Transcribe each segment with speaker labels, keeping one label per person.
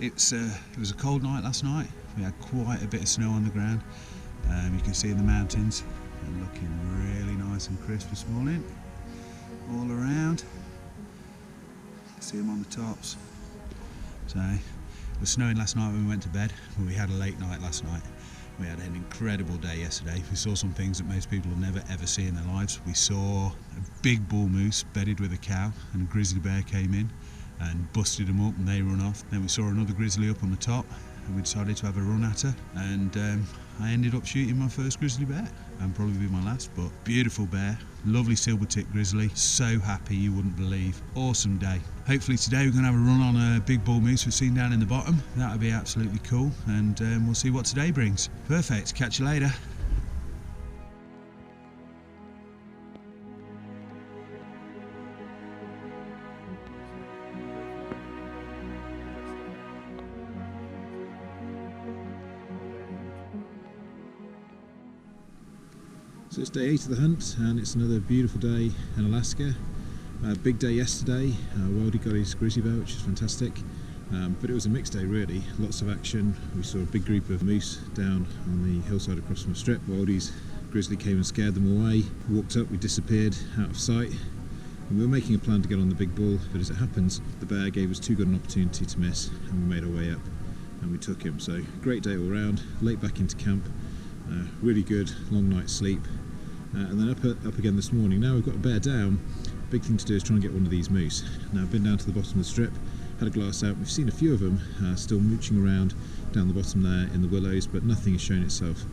Speaker 1: It was a cold night last night. We had quite a bit of snow on the ground. You can see the mountains are looking really nice and crisp this morning. All around. See them on the tops. So it was snowing last night when we went to bed, but we had a late night last night. We had an incredible day yesterday. We saw some things that most people will never ever see in their lives. We saw a big bull moose bedded with a cow, and a grizzly bear came in and busted them up and they run off. Then we saw another grizzly up on the top and we decided to have a run at her, and I ended up shooting my first grizzly bear, and probably be my last. But beautiful bear, lovely silver-tipped grizzly, so happy you wouldn't believe. Awesome day. Hopefully today we're going to have a run on a big bull moose we've seen down in the bottom. That would be absolutely cool, and we'll see what today brings. Perfect, catch you later. So it's day 8 of the hunt, and it's another beautiful day in Alaska. Big day yesterday. Wildie got his grizzly bear, which is fantastic. But it was a mixed day really, lots of action. We saw a big group of moose down on the hillside across from the strip. Wildie's grizzly came and scared them away. We walked up, we disappeared out of sight. And we were making a plan to get on the big bull, but as it happens, the bear gave us too good an opportunity to miss, and we made our way up and we took him. So great day all round, late back into camp. Really good long night's sleep, and then up again this morning. Now we've got a bear down. Big thing to do is try and get one of these moose. Now I've been down to the bottom of the strip, had a glass out. We've seen a few of them still mooching around down the bottom there in the willows, but nothing has shown itself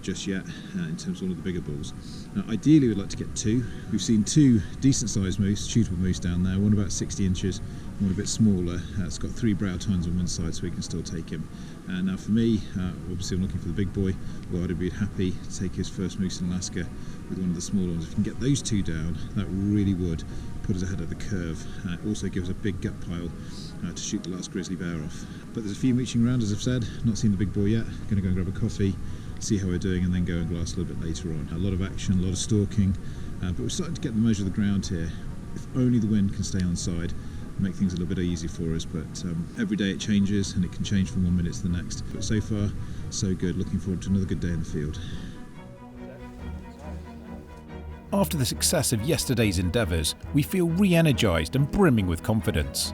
Speaker 1: just yet in terms of one of the bigger bulls. Now ideally we'd like to get two. We've seen two decent sized moose, shootable moose down there, one about 60 inches, one a bit smaller. It's got 3 brow tines on one side, so we can still take him. Now for me, obviously I'm looking for the big boy. Well, I'd be happy to take his first moose in Alaska with one of the smaller ones. If we can get those two down, that really would put us ahead of the curve. It also gives a big gut pile to shoot the last grizzly bear off. But there's a few mooching around, as I've said. Not seen the big boy yet. Going to go and grab a coffee, see how we're doing, and then go and glass a little bit later on. A lot of action, a lot of stalking, but we're starting to get the measure of the ground here. If only the wind can stay on side, make things a little bit easier for us, but every day it changes, and it can change from one minute to the next. But so far, so good. Looking forward to another good day in the field.
Speaker 2: After the success of yesterday's endeavours, we feel re-energized and brimming with confidence.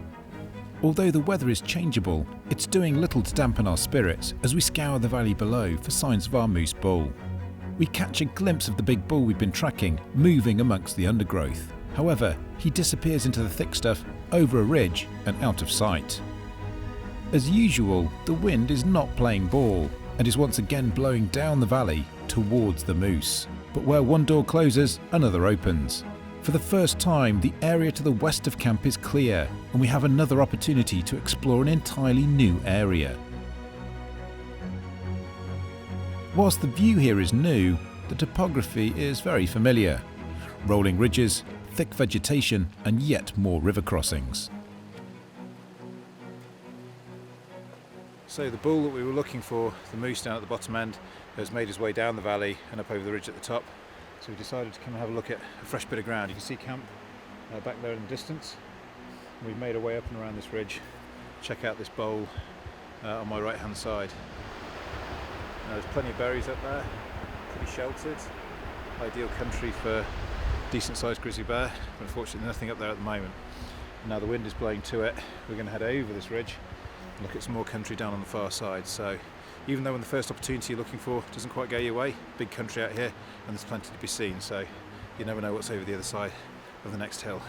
Speaker 2: Although the weather is changeable, it's doing little to dampen our spirits as we scour the valley below for signs of our moose bull. We catch a glimpse of the big bull we've been tracking, moving amongst the undergrowth. However, he disappears into the thick stuff, over a ridge and out of sight. As usual, the wind is not playing ball and is once again blowing down the valley towards the moose. But where one door closes, another opens. For the first time, the area to the west of camp is clear, and we have another opportunity to explore an entirely new area. Whilst the view here is new, the topography is very familiar. Rolling ridges, thick vegetation, and yet more river crossings. So the bull that we were looking for, the moose down at the bottom end, has made his way down the valley and up over the ridge at the top. So we decided to come and have a look at a fresh bit of ground. You can see camp back there in the distance. We've made our way up and around this ridge. Check out this bowl on my right hand side. Now, there's plenty of berries up there, pretty sheltered. Ideal country for decent sized grizzly bear, but unfortunately nothing up there at the moment. Now the wind is blowing to it. We're going to head over this ridge and look at some more country down on the far side. So even though when the first opportunity you're looking for doesn't quite go your way, big country out here and there's plenty to be seen, so you never know what's over the other side of the next hill.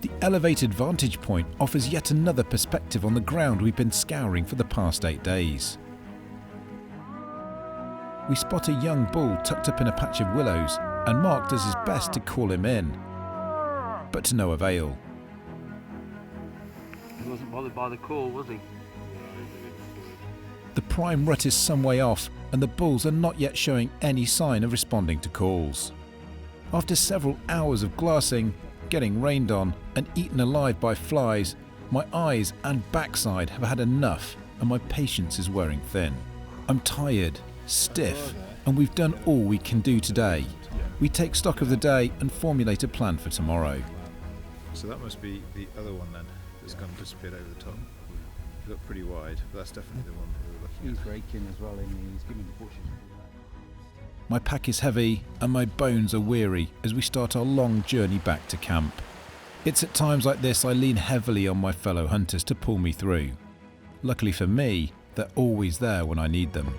Speaker 3: The elevated vantage point offers yet another perspective on the ground we've been scouring for the past 8 days. We spot a young bull tucked up in a patch of willows, and Mark does his best to call him in, but to no avail.
Speaker 4: He wasn't bothered by the call, was he?
Speaker 3: The prime rut is some way off, and the bulls are not yet showing any sign of responding to calls. After several hours of glassing, getting rained on, and eaten alive by flies, my eyes and backside have had enough, and my patience is wearing thin. I'm tired, stiff, and we've done all we can do today. We take stock of the day and formulate a plan for tomorrow.
Speaker 2: So that must be the other one then, that's gone and disappeared over the top. It looked pretty wide, but that's definitely the one that we were looking at.
Speaker 4: He's raking as well, and he's giving the bushes.
Speaker 3: My pack is heavy and my bones are weary as we start our long journey back to camp. It's at times like this I lean heavily on my fellow hunters to pull me through. Luckily for me, they're always there when I need them.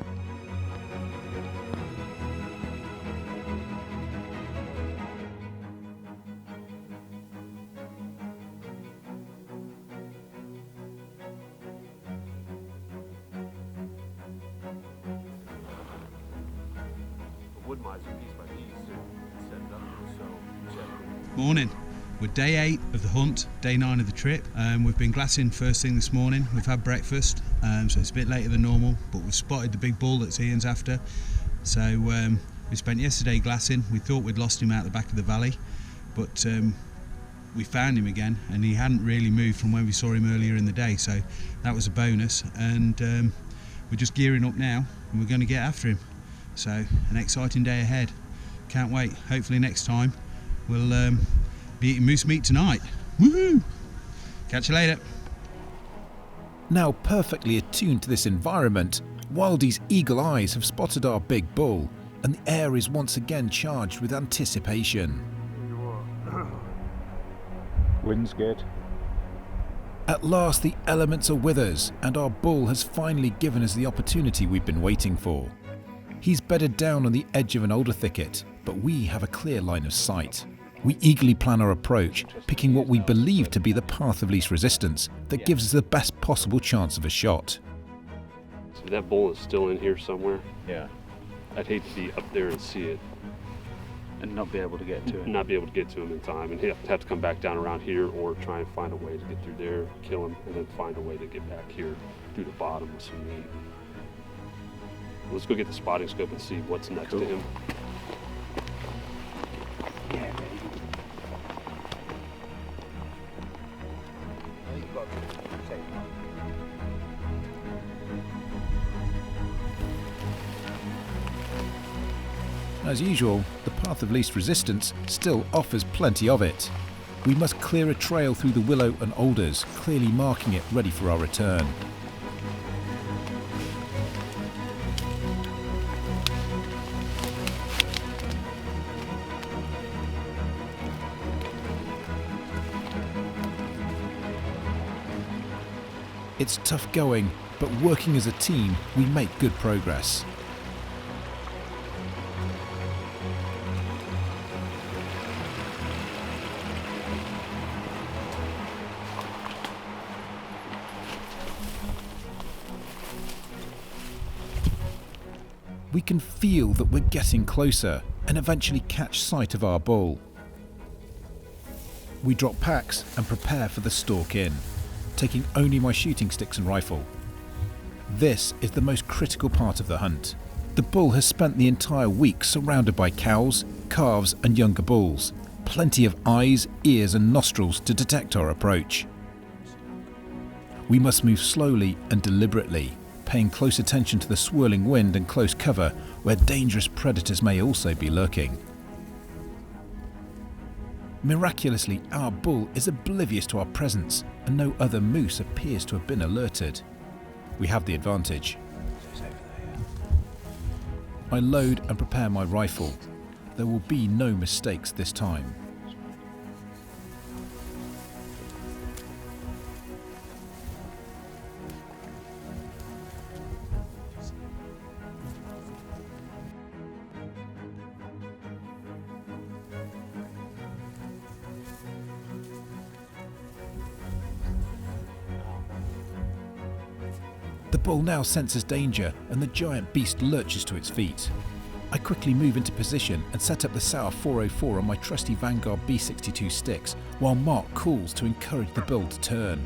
Speaker 5: Morning. We're day 8 of the hunt, day 9 of the trip. We've been glassing first thing this morning. We've had breakfast, so it's a bit later than normal, but we've spotted the big bull that Ian's after. So we spent yesterday glassing. We thought we'd lost him out the back of the valley, but we found him again, and he hadn't really moved from when we saw him earlier in the day, so that was a bonus. And we're just gearing up now, and we're going to get after him. So an exciting day ahead. Can't wait. Hopefully next time we'll be eating moose meat tonight. Woohoo! Catch you later.
Speaker 3: Now perfectly attuned to this environment, Wildie's eagle eyes have spotted our big bull, and the air is once again charged with anticipation.
Speaker 2: Wind's good.
Speaker 3: At last the elements are with us, and our bull has finally given us the opportunity we've been waiting for. He's bedded down on the edge of an alder thicket, but we have a clear line of sight. We eagerly plan our approach, picking what we believe to be the path of least resistance that gives us the best possible chance of a shot.
Speaker 6: So that bull is still in here somewhere.
Speaker 2: Yeah.
Speaker 6: I'd hate to be up there and see it.
Speaker 4: And not be able to get to it.
Speaker 6: Not be able to get to him in time, and have to come back down around here, or try and find a way to get through there, kill him, and then find a way to get back here through the bottom with some meat. Let's go get the spotting scope and see what's next to him.
Speaker 4: Yeah, baby.
Speaker 3: As usual, the path of least resistance still offers plenty of it. We must clear a trail through the willow and alders, clearly marking it ready for our return. It's tough going, but working as a team, we make good progress. We can feel that we're getting closer and eventually catch sight of our bull. We drop packs and prepare for the stalk in, taking only my shooting sticks and rifle. This is the most critical part of the hunt. The bull has spent the entire week surrounded by cows, calves and younger bulls. Plenty of eyes, ears and nostrils to detect our approach. We must move slowly and deliberately, paying close attention to the swirling wind and close cover where dangerous predators may also be lurking. Miraculously, our bull is oblivious to our presence, and no other moose appears to have been alerted. We have the advantage. I load and prepare my rifle. There will be no mistakes this time. The bull now senses danger and the giant beast lurches to its feet. I quickly move into position and set up the Sauer 404 on my trusty Vanguard B62 sticks while Mark calls to encourage the bull to turn.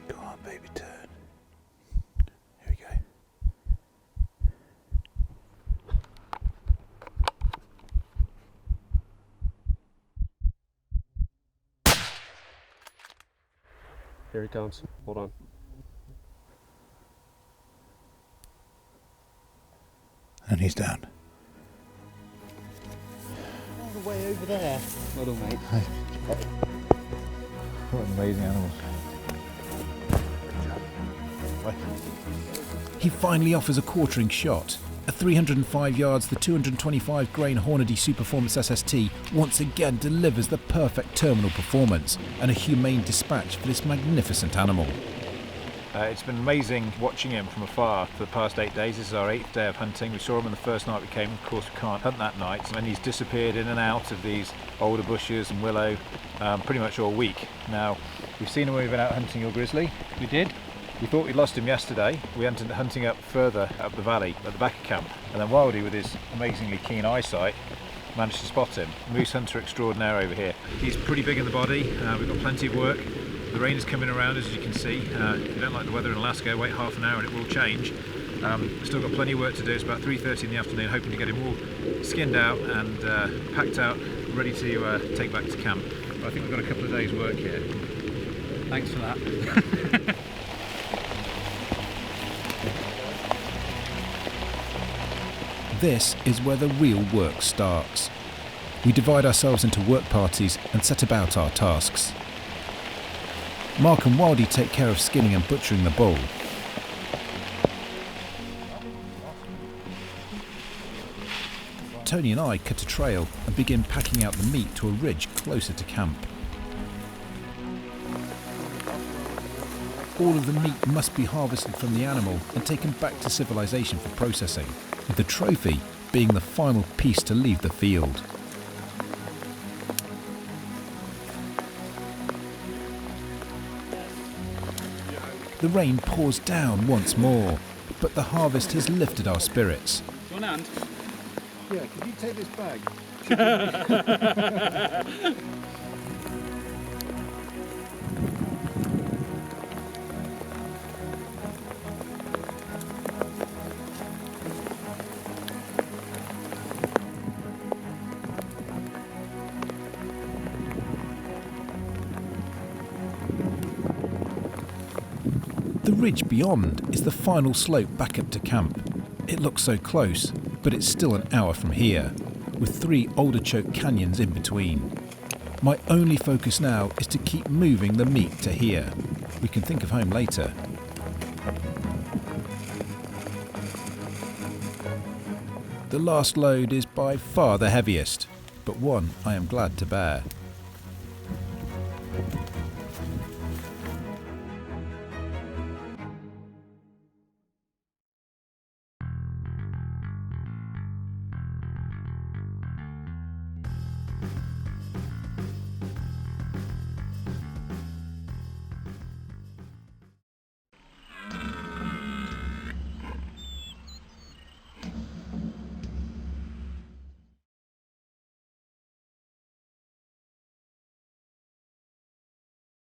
Speaker 2: Come on, baby, turn. Here we go.
Speaker 6: Here he comes. Hold on.
Speaker 2: And he's down.
Speaker 4: All the way over there. Well done, mate.
Speaker 2: What an amazing animal.
Speaker 3: He finally offers a quartering shot. At 305 yards, the 225 grain Hornady Superformance SST once again delivers the perfect terminal performance and a humane dispatch for this magnificent animal.
Speaker 2: It's been amazing watching him from afar for the past 8 days. This is our 8th day of hunting. We saw him on the first night we came. Of course, we can't hunt that night. And he's disappeared in and out of these older bushes and willow pretty much all week. Now, we've seen him when we've been out hunting your grizzly. We did. We thought we'd lost him yesterday. We went hunting up further up the valley at the back of camp. And then Wildy, with his amazingly keen eyesight, managed to spot him. Moose hunter extraordinaire over here. He's pretty big in the body. We've got plenty of work. The rain is coming around, as you can see. If you don't like the weather in Alaska, wait half an hour and it will change. Still got plenty of work to do. It's about 3:30 in the afternoon, hoping to get him all skinned out and packed out, ready to take back to camp. But I think we've got a couple of days' work here.
Speaker 4: Thanks for that.
Speaker 3: This is where the real work starts. We divide ourselves into work parties and set about our tasks. Mark and Wildy take care of skinning and butchering the bull. Tony and I cut a trail and begin packing out the meat to a ridge closer to camp. All of the meat must be harvested from the animal and taken back to civilization for processing, with the trophy being the final piece to leave the field. The rain pours down once more, but the harvest has lifted our spirits.
Speaker 4: One hand.
Speaker 2: Yeah, could you take this bag?
Speaker 3: The ridge beyond is the final slope back up to camp. It looks so close, but it's still an hour from here, with 3 older choked canyons in between. My only focus now is to keep moving the meat to here. We can think of home later. The last load is by far the heaviest, but one I am glad to bear.